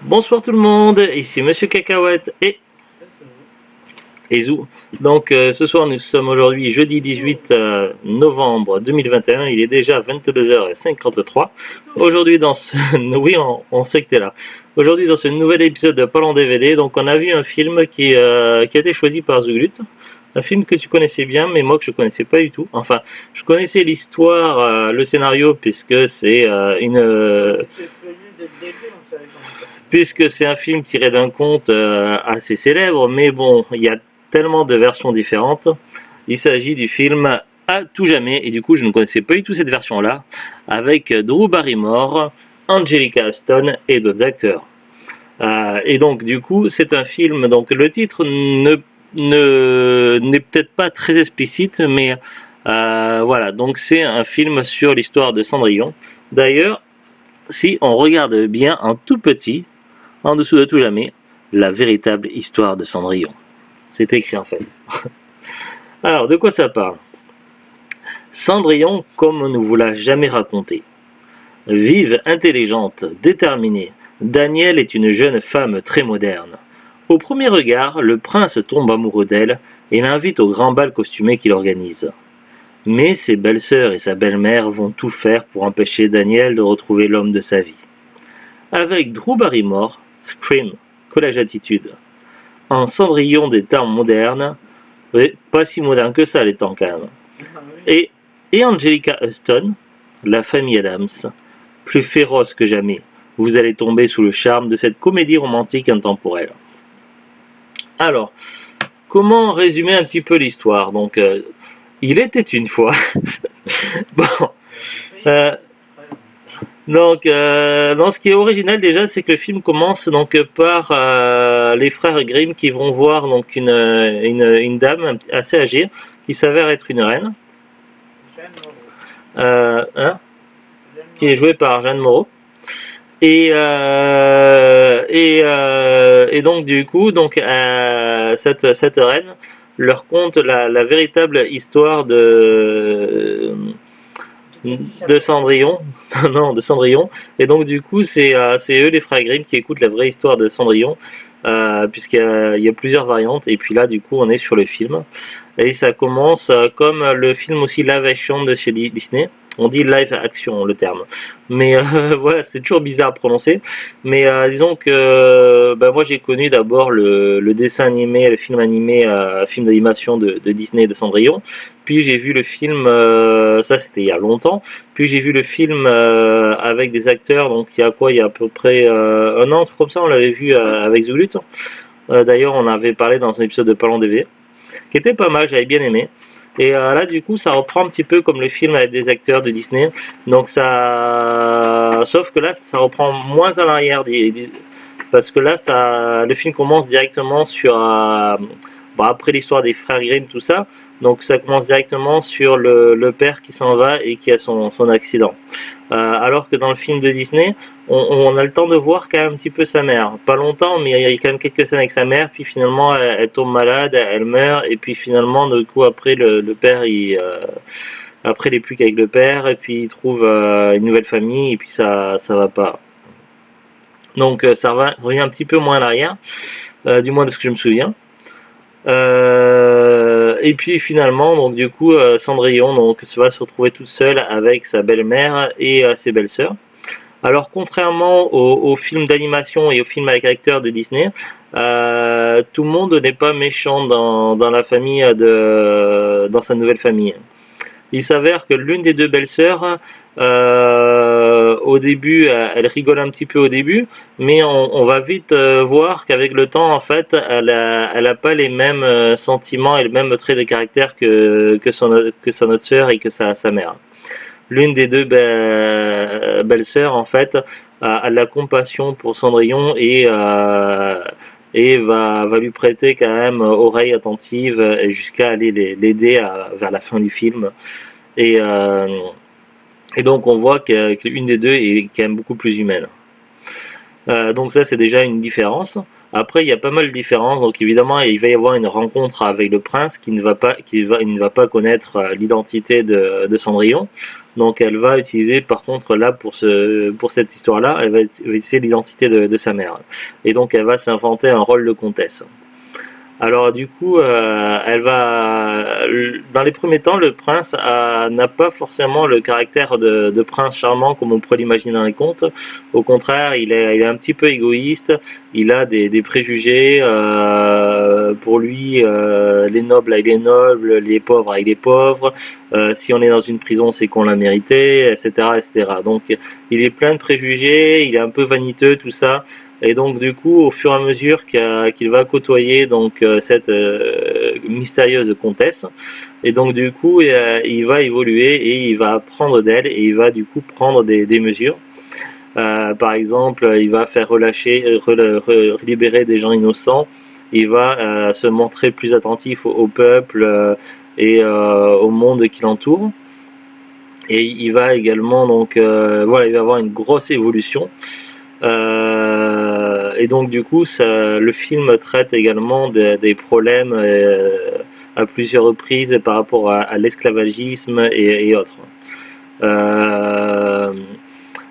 Bonsoir tout le monde, ici Monsieur Cacahuète et Zou. Donc ce soir nous sommes aujourd'hui jeudi 18 novembre 2021, il est déjà 22h53. Aujourd'hui dans ce... oui on sait que t'es là. Aujourd'hui dans ce nouvel épisode de Parlons DVD, donc on a vu un film qui a été choisi par Zuglut. Un film que tu connaissais bien, mais moi que je connaissais pas du tout. Enfin, je connaissais l'histoire, le scénario, puisque c'est un film tiré d'un conte assez célèbre, mais bon, il y a tellement de versions différentes. Il s'agit du film À tout jamais, et du coup, je ne connaissais pas du tout cette version-là, avec Drew Barrymore, Angelica Huston et d'autres acteurs. Et donc, du coup, c'est un film, donc le titre n'est peut-être pas très explicite, mais voilà, donc c'est un film sur l'histoire de Cendrillon. D'ailleurs, si on regarde bien en tout petit, en dessous de tout jamais, la véritable histoire de Cendrillon. C'est écrit en fait. Alors, de quoi ça parle? Cendrillon, comme on ne vous l'a jamais raconté. Vive, intelligente, déterminée, Danielle est une jeune femme très moderne. Au premier regard, le prince tombe amoureux d'elle et l'invite au grand bal costumé qu'il organise. Mais ses belles-sœurs et sa belle-mère vont tout faire pour empêcher Danielle de retrouver l'homme de sa vie. Avec Drew Barrymore, Scream, Collège Attitude, un Cendrillon des temps modernes, oui, pas si moderne que ça les temps quand même, et, et Angelica Huston, la famille Adams, plus féroce que jamais. Vous allez tomber sous le charme de cette comédie romantique intemporelle. Alors, comment résumer un petit peu l'histoire? Donc, il était une fois. Bon, euh, donc, ce qui est original déjà, c'est que le film commence donc par les frères Grimm qui vont voir donc une dame assez âgée qui s'avère être une reine, hein, qui est jouée par Jeanne Moreau. Et donc du coup, cette reine leur conte la véritable histoire de Cendrillon, non, de Cendrillon. Et donc du coup, c'est eux les frères Grimm qui écoutent la vraie histoire de Cendrillon, puisqu'il y a plusieurs variantes. Et puis là, du coup, on est sur le film. Et ça commence comme le film aussi live action de chez Disney. On dit live action le terme, mais voilà, c'est toujours bizarre à prononcer. Mais disons que moi j'ai connu d'abord le dessin animé, le film animé, film d'animation de Disney de Cendrillon. Puis j'ai vu le film, ça c'était il y a longtemps. Puis j'ai vu le film avec des acteurs, donc il y a à peu près un an, un truc comme ça, on l'avait vu avec Zulut. D'ailleurs, on avait parlé dans un épisode de Parlons DV, qui était pas mal, j'avais bien aimé. Et là, du coup, ça reprend un petit peu comme le film avec des acteurs de Disney. Donc ça, sauf que là, ça reprend moins à l'arrière, parce que là, le film commence directement sur après l'histoire des frères Grimm, tout ça. Donc ça commence directement sur le père qui s'en va et qui a son accident. Alors que dans le film de Disney, on a le temps de voir quand même un petit peu sa mère. Pas longtemps, mais il y a quand même quelques scènes avec sa mère, puis finalement elle tombe malade, elle meurt, et puis finalement, du coup, après le père, après il est plus qu'avec le père, et puis il trouve une nouvelle famille, et puis ça va pas. Donc ça revient un petit peu moins en arrière, du moins de ce que je me souviens. Et puis finalement, donc du coup, Cendrillon donc va se retrouver toute seule avec sa belle-mère et ses belles-sœurs. Alors contrairement aux films d'animation et aux films avec acteurs de Disney, tout le monde n'est pas méchant dans la famille dans sa nouvelle famille. Il s'avère que l'une des deux belles-sœurs, au début, elle rigole un petit peu au début, mais on va vite voir qu'avec le temps, en fait, elle a pas les mêmes sentiments et les mêmes traits de caractère que son autre sœur et que sa mère. L'une des deux belles-sœurs, en fait, a de la compassion pour Cendrillon et va lui prêter quand même oreille attentive jusqu'à aller l'aider vers la fin du film. Et, euh, et donc on voit qu'une des deux est quand même beaucoup plus humaine. Donc ça c'est déjà une différence. Après il y a pas mal de différences, donc évidemment il va y avoir une rencontre avec le prince il ne va pas connaître l'identité de Cendrillon. Donc elle va utiliser par contre là pour cette histoire-là, elle va utiliser l'identité de sa mère. Et donc elle va s'inventer un rôle de comtesse. Alors du coup, dans les premiers temps, le prince n'a pas forcément le caractère de prince charmant comme on pourrait l'imaginer dans les contes. Au contraire, il est un petit peu égoïste. Il a des préjugés. Pour lui, les nobles avec les nobles, les pauvres avec les pauvres. Si on est dans une prison, c'est qu'on l'a mérité, etc., etc. Donc, il est plein de préjugés. Il est un peu vaniteux, tout ça. Et donc du coup, au fur et à mesure qu'il va côtoyer donc cette mystérieuse comtesse, et donc du coup, il va évoluer et il va apprendre d'elle et il va du coup prendre des mesures. Par exemple, il va faire libérer des gens innocents. Il va se montrer plus attentif au peuple et au monde qui l'entoure. Et il va également donc voilà, il va avoir une grosse évolution. Et donc du coup, le film traite également des problèmes à plusieurs reprises par rapport à l'esclavagisme et autres. Euh,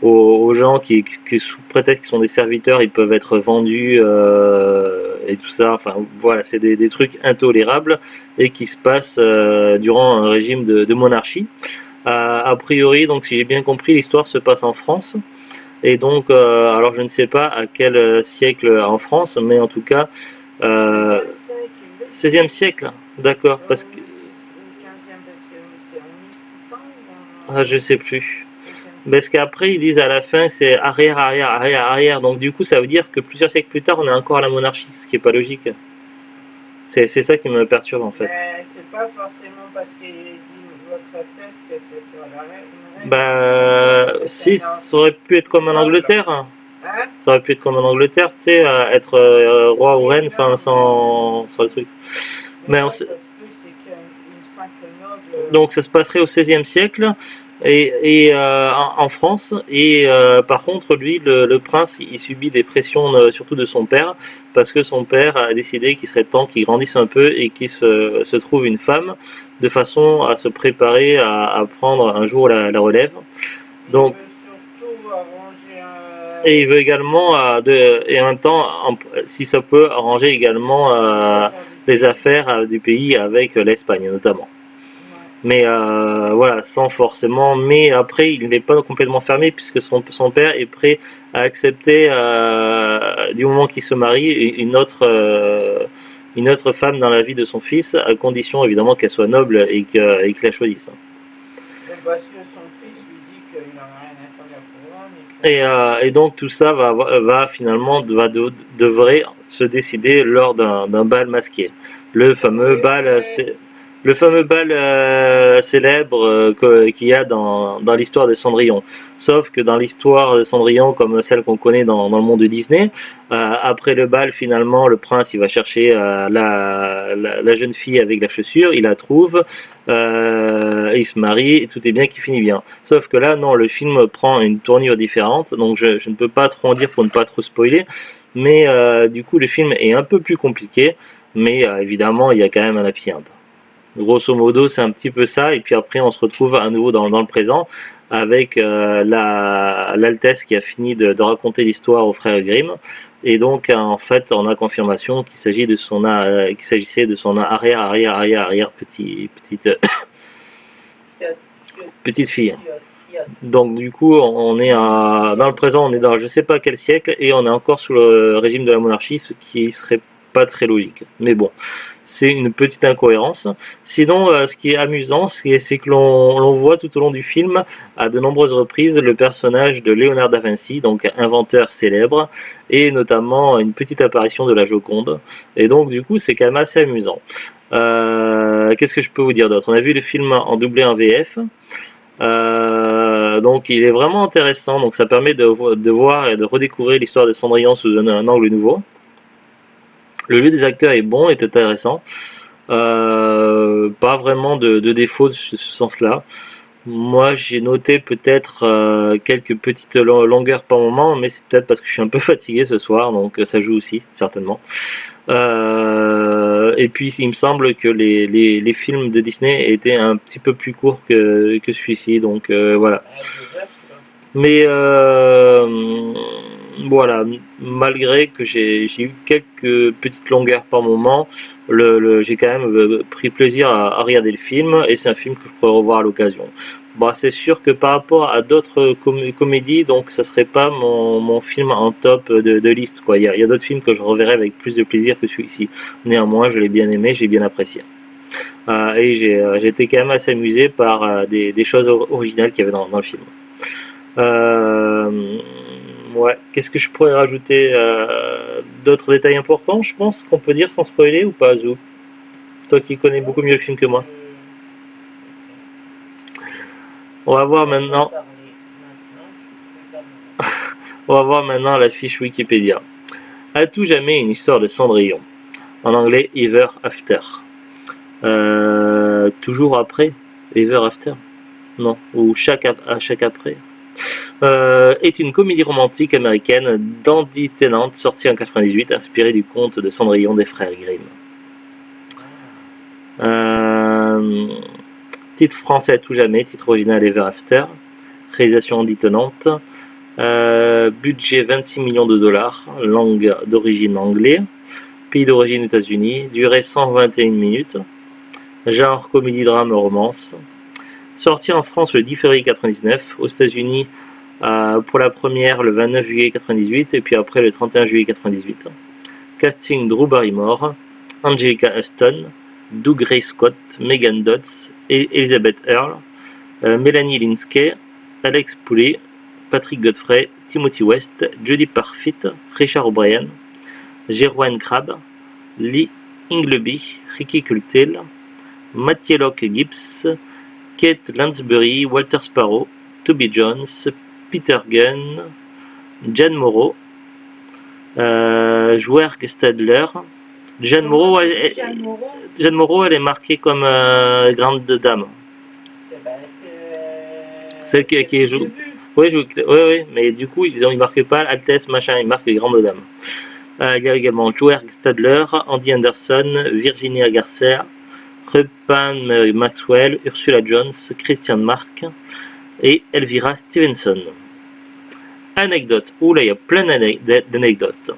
aux gens qui sous prétexte qu'ils sont des serviteurs, ils peuvent être vendus et tout ça. Enfin voilà, c'est des trucs intolérables et qui se passent durant un régime de monarchie. A priori, donc si j'ai bien compris, l'histoire se passe en France. Et donc, alors je ne sais pas à quel siècle en France, mais en tout cas, euh, 16e siècle, d'accord, parce que je sais plus. Parce qu'après ils disent à la fin c'est arrière, arrière, arrière, arrière, donc du coup ça veut dire que plusieurs siècles plus tard on est encore à la monarchie, ce qui est pas logique. C'est ça qui me perturbe en fait. Mais c'est pas forcément parce qu'il dit votre thèse que c'est sur la règle. Bah, si, ça aurait pu être comme en Angleterre. Hein? Ça aurait pu être comme en Angleterre, tu sais, être roi ou reine sans le truc. Mais on sait... Donc ça se passerait au XVIe siècle et en France. Et par contre, lui, le prince, il subit des pressions surtout de son père, parce que son père a décidé qu'il serait temps qu'il grandisse un peu et qu'il se trouve une femme, de façon à se préparer à prendre un jour la relève. Donc, et il veut également, et en même temps, si ça peut, arranger également les affaires du pays avec l'Espagne notamment. Mais voilà, sans forcément. Mais après, il n'est pas complètement fermé puisque son père est prêt à accepter, du moment qu'il se marie, une autre femme dans la vie de son fils, à condition évidemment qu'elle soit noble et qu'il la choisisse. Parce que son fils lui dit qu'il n'en a rien à faire de la couronne. Et donc tout ça devrait se décider lors d'un bal masqué. Le fameux bal, célèbre qu'il y a dans l'histoire de Cendrillon. Sauf que dans l'histoire de Cendrillon, comme celle qu'on connaît dans le monde de Disney, après le bal, finalement, le prince il va chercher la jeune fille avec la chaussure, il la trouve, il se marie, et tout est bien qui finit bien. Sauf que là, non, le film prend une tournure différente, donc je ne peux pas trop en dire pour ne pas trop spoiler, mais du coup, le film est un peu plus compliqué, mais évidemment, il y a quand même un happy end. Grosso modo, c'est un petit peu ça, et puis après, on se retrouve à nouveau dans le présent avec l'Altesse qui a fini de raconter l'histoire aux frères Grimm, et donc en fait, on a confirmation qu'il s'agissait de son arrière petite fille. Donc du coup, on est dans le présent, on est dans je sais pas quel siècle, et on est encore sous le régime de la monarchie, ce qui serait pas très logique. Mais bon, c'est une petite incohérence. Sinon, ce qui est amusant, c'est que l'on voit tout au long du film, à de nombreuses reprises, le personnage de Léonard da Vinci, donc inventeur célèbre, et notamment une petite apparition de la Joconde. Et donc du coup, c'est quand même assez amusant. Qu'est-ce que je peux vous dire d'autre? On a vu le film en doublé en VF. Donc il est vraiment intéressant, donc ça permet de voir et de redécouvrir l'histoire de Cendrillon sous un angle nouveau. Le jeu des acteurs est bon, est intéressant. Pas vraiment de défaut de ce sens-là. Moi, j'ai noté peut-être quelques petites longueurs par moment, mais c'est peut-être parce que je suis un peu fatigué ce soir, donc ça joue aussi, certainement. Et puis, il me semble que les films de Disney étaient un petit peu plus courts que celui-ci, donc voilà. À 2 heures, quoi. Mais voilà, malgré que j'ai eu quelques petites longueurs par moment, j'ai quand même pris plaisir à regarder le film et c'est un film que je pourrais revoir à l'occasion. Bon, c'est sûr que par rapport à d'autres comédies, donc ça serait pas mon film en top de liste, quoi. Il y a d'autres films que je reverrai avec plus de plaisir que celui-ci. Néanmoins, je l'ai bien aimé, j'ai bien apprécié. Et j'ai été quand même assez amusé par des choses originales qu'il y avait dans le film. Euh, ouais. Qu'est-ce que je pourrais rajouter d'autres détails importants, je pense, qu'on peut dire sans spoiler ou pas, Zou? Toi qui connais Non, beaucoup mieux le film que moi. On va tu voir vas pas maintenant, parler maintenant, tu peux terminer. on va voir maintenant la fiche Wikipédia. À tout jamais une histoire de Cendrillon. En anglais, Ever After. Toujours après? Ever After? Non. Ou à chaque après? Est une comédie romantique américaine d'Andy Tennant sortie en 98, inspirée du conte de Cendrillon des frères Grimm. Euh, Titre français à tout jamais, titre original Ever After. Réalisation Andy Tennant. Budget 26 millions de dollars, langue d'origine anglais, pays d'origine États-Unis, durée 121 minutes, genre comédie drame romance. Sorti en France le 10 février 1999, aux États-Unis pour la première le 29 juillet 1998 et puis après le 31 juillet 1998. Casting Drew Barrymore, Angelica Huston, Doug Ray Scott, Megan Dodds, Elizabeth Earle, Melanie Linsky, Alex Poulet, Patrick Godfrey, Timothy West, Jodie Parfitt, Richard O'Brien, Jerwin Crabb, Lee Ingleby, Ricky Cultel, Matthew Locke Gibbs, Kate Lansbury, Walter Sparrow, Toby Jones, Peter Gunn, Jan Morrow, Jwerg Stadler. Jeanne Moreau, elle est marquée comme grande dame. Celle qui joue. Oui, oui, mais du coup, ils marquent pas Altesse, machin, ils marquent grande dame. Il y a également Jwerg Stadler, Andy Anderson, Virginia Garcer, Rupan Maxwell, Ursula Jones, Christian Mark et Elvira Stevenson. Anecdote. Oula, il y a plein d'anecdotes.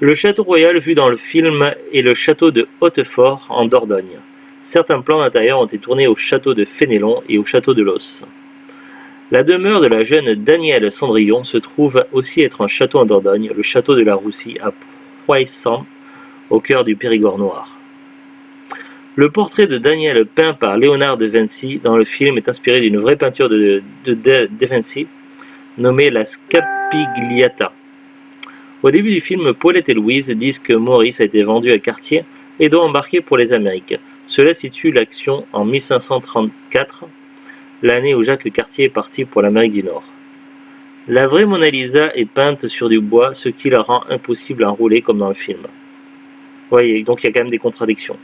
Le château royal vu dans le film est le château de Hautefort en Dordogne. Certains plans d'intérieur ont été tournés au château de Fénélon et au château de Los. La demeure de la jeune Danielle Cendrillon se trouve aussi être un château en Dordogne, le château de la Roussie à Poissant, au cœur du Périgord noir. Le portrait de Danielle peint par Léonard de Vinci dans le film est inspiré d'une vraie peinture de Vinci, nommée la Scapigliata. Au début du film, Paulette et Louise disent que Maurice a été vendu à Cartier et doit embarquer pour les Amériques. Cela situe l'action en 1534, l'année où Jacques Cartier est parti pour l'Amérique du Nord. La vraie Mona Lisa est peinte sur du bois, ce qui la rend impossible à enrouler comme dans le film. Oui, donc il y a quand même des contradictions.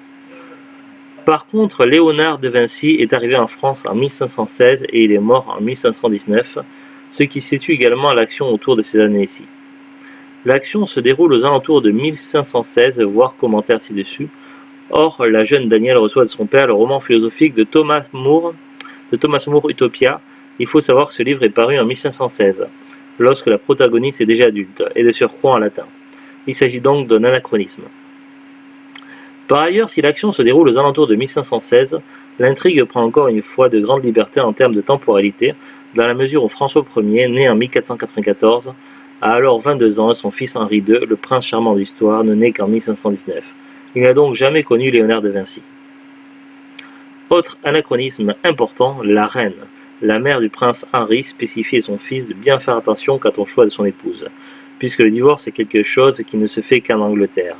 Par contre, Léonard de Vinci est arrivé en France en 1516 et il est mort en 1519, ce qui situe également l'action autour de ces années-ci. L'action se déroule aux alentours de 1516, voir commentaire ci-dessus. Or, la jeune Danielle reçoit de son père le roman philosophique de Thomas More, Utopia. Il faut savoir que ce livre est paru en 1516, lorsque la protagoniste est déjà adulte, et de surcroît en latin. Il s'agit donc d'un anachronisme. Par ailleurs, si l'action se déroule aux alentours de 1516, l'intrigue prend encore une fois de grandes libertés en termes de temporalité, dans la mesure où François Ier, né en 1494, a alors 22 ans et son fils Henri II, le prince charmant d'histoire, ne naît qu'en 1519. Il n'a donc jamais connu Léonard de Vinci. Autre anachronisme important, la reine, la mère du prince Henri, spécifiait à son fils de bien faire attention quant au choix de son épouse, puisque le divorce est quelque chose qui ne se fait qu'en Angleterre.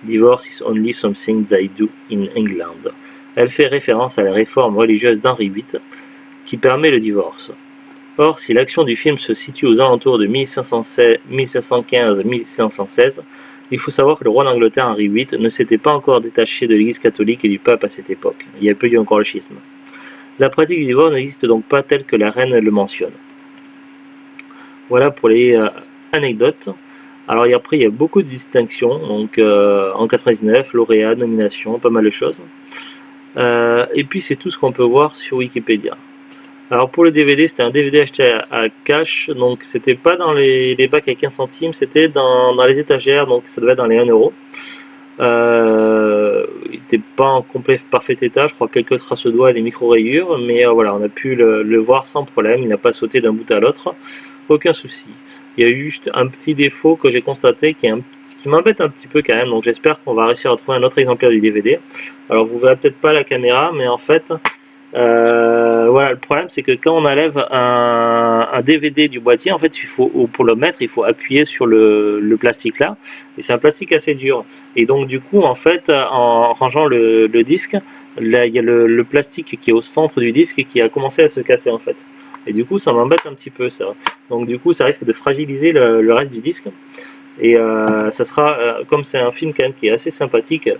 Divorce is only something they do in England. Elle fait référence à la réforme religieuse d'Henri VIII qui permet le divorce. Or, si l'action du film se situe aux alentours de 1515-1616, il faut savoir que le roi d'Angleterre Henri VIII ne s'était pas encore détaché de l'Église catholique et du pape à cette époque. Il y a peu eu encore le schisme. La pratique du divorce n'existe donc pas telle que la reine le mentionne. Voilà pour les anecdotes. Alors après, il y a beaucoup de distinctions, donc en 99, lauréat, nomination, pas mal de choses. Et puis c'est tout ce qu'on peut voir sur Wikipédia. Alors pour le DVD, c'était un DVD acheté à cash, donc c'était pas dans les bacs à 15 centimes, c'était dans les étagères, donc ça devait être dans les 1 euro. Il n'était pas en complet parfait état, je crois quelques traces de doigts et des micro-rayures, mais voilà, on a pu le voir sans problème, il n'a pas sauté d'un bout à l'autre, aucun souci. Il y a eu juste un petit défaut que j'ai constaté qui m'embête un petit peu quand même, donc j'espère qu'on va réussir à trouver un autre exemplaire du DVD. Alors vous verrez peut-être pas la caméra, mais en fait, voilà, le problème c'est que quand on enlève un DVD du boîtier, en fait, pour le mettre, il faut appuyer sur le plastique là, et c'est un plastique assez dur. Et donc du coup, en fait, en rangeant le disque, là, il y a le plastique qui est au centre du disque qui a commencé à se casser en fait. Et du coup, ça m'embête un petit peu ça. Donc du coup, ça risque de fragiliser le reste du disque. Et ça sera, comme c'est un film quand même qui est assez sympathique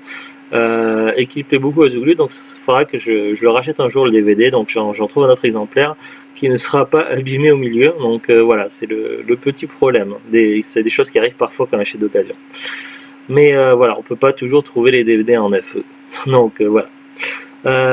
et qui plaît beaucoup aux Zouglus, donc il faudra que je le rachète un jour le DVD, donc j'en trouve un autre exemplaire qui ne sera pas abîmé au milieu. Donc voilà, c'est le petit problème. C'est des choses qui arrivent parfois quand on achète d'occasion. Mais voilà, on peut pas toujours trouver les DVD en neuf. Donc voilà.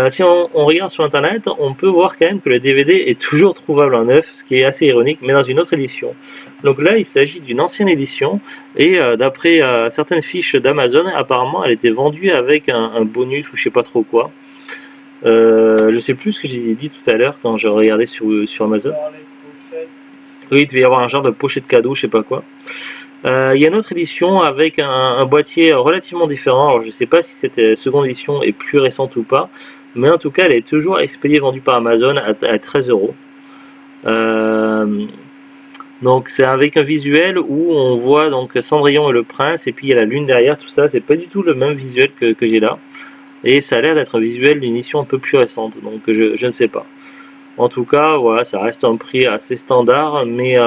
Si on regarde sur internet, on peut voir quand même que le DVD est toujours trouvable en neuf, ce qui est assez ironique, mais dans une autre édition. Donc là, il s'agit d'une ancienne édition, et d'après certaines fiches d'Amazon, apparemment elle était vendue avec un bonus ou je sais pas trop quoi. Je sais plus ce que j'ai dit tout à l'heure quand je regardais sur Amazon. Oui, il devait y avoir un genre de pochette de cadeau, je sais pas quoi. Il y a une autre édition avec un boîtier relativement différent. Alors je ne sais pas si cette seconde édition est plus récente ou pas, mais en tout cas elle est toujours expédiée, vendue par Amazon à 13 euros. Donc c'est avec un visuel où on voit donc Cendrillon et le prince, et puis il y a la lune derrière, tout ça. C'est pas du tout le même visuel que j'ai là, et ça a l'air d'être un visuel d'une édition un peu plus récente, donc je ne sais pas. En tout cas, voilà, ça reste un prix assez standard, mais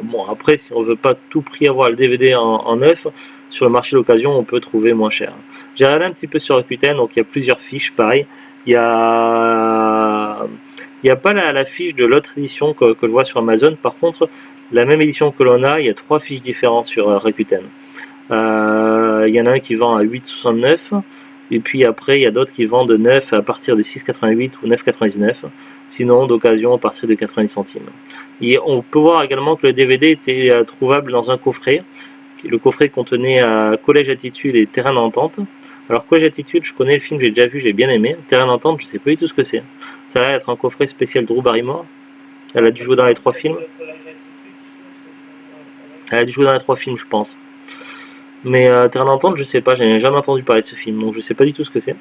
bon, après, si on veut pas tout prix avoir le DVD en neuf, sur le marché d'occasion, on peut trouver moins cher. J'ai regardé un petit peu sur Rakuten, donc il y a plusieurs fiches, pareil. Il y a pas la fiche de l'autre édition que je vois sur Amazon. Par contre, la même édition que l'on a, il y a 3 fiches différentes sur Rakuten. Il y en a un qui vend à 8,69. Et puis après, il y a d'autres qui vendent de 9 à partir de 6,88 ou 9,99. Sinon, d'occasion à partir de 90 centimes. Et on peut voir également que le DVD était trouvable dans un coffret. Le coffret contenait Collège Attitude et Terrain d'entente. Alors Collège Attitude, je connais le film, j'ai déjà vu, j'ai bien aimé. Terrain d'entente, je sais pas du tout ce que c'est. Ça a l'air d'être un coffret spécial Drew Barrymore. Elle a dû jouer dans les 3 films. Elle a dû jouer dans les 3 films, je pense. Mais Terrain d'entente, je sais pas, j'ai jamais entendu parler de ce film, donc je sais pas du tout ce que c'est.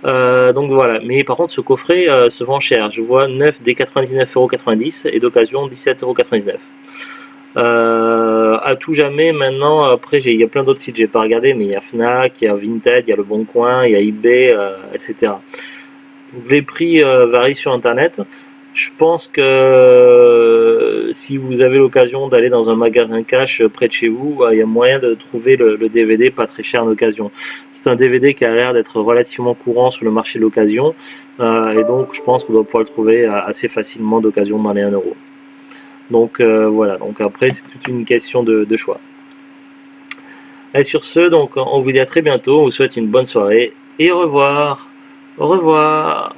Donc voilà, mais par contre ce coffret se vend cher. Je vois 9 des 99,90 € et d'occasion 17,99 €. À tout jamais maintenant, après il y a plein d'autres sites, j'ai pas regardé, mais il y a Fnac, il y a Vinted, il y a Le Bon Coin, il y a eBay, etc. Donc, les prix varient sur internet. Je pense que si vous avez l'occasion d'aller dans un magasin cash près de chez vous, il y a moyen de trouver le DVD pas très cher en occasion. C'est un DVD qui a l'air d'être relativement courant sur le marché de l'occasion, et donc je pense qu'on doit pouvoir le trouver assez facilement d'occasion dans les 1 euro. Donc voilà, donc après c'est toute une question de choix. Et sur ce, donc on vous dit à très bientôt, on vous souhaite une bonne soirée et au revoir. Au revoir.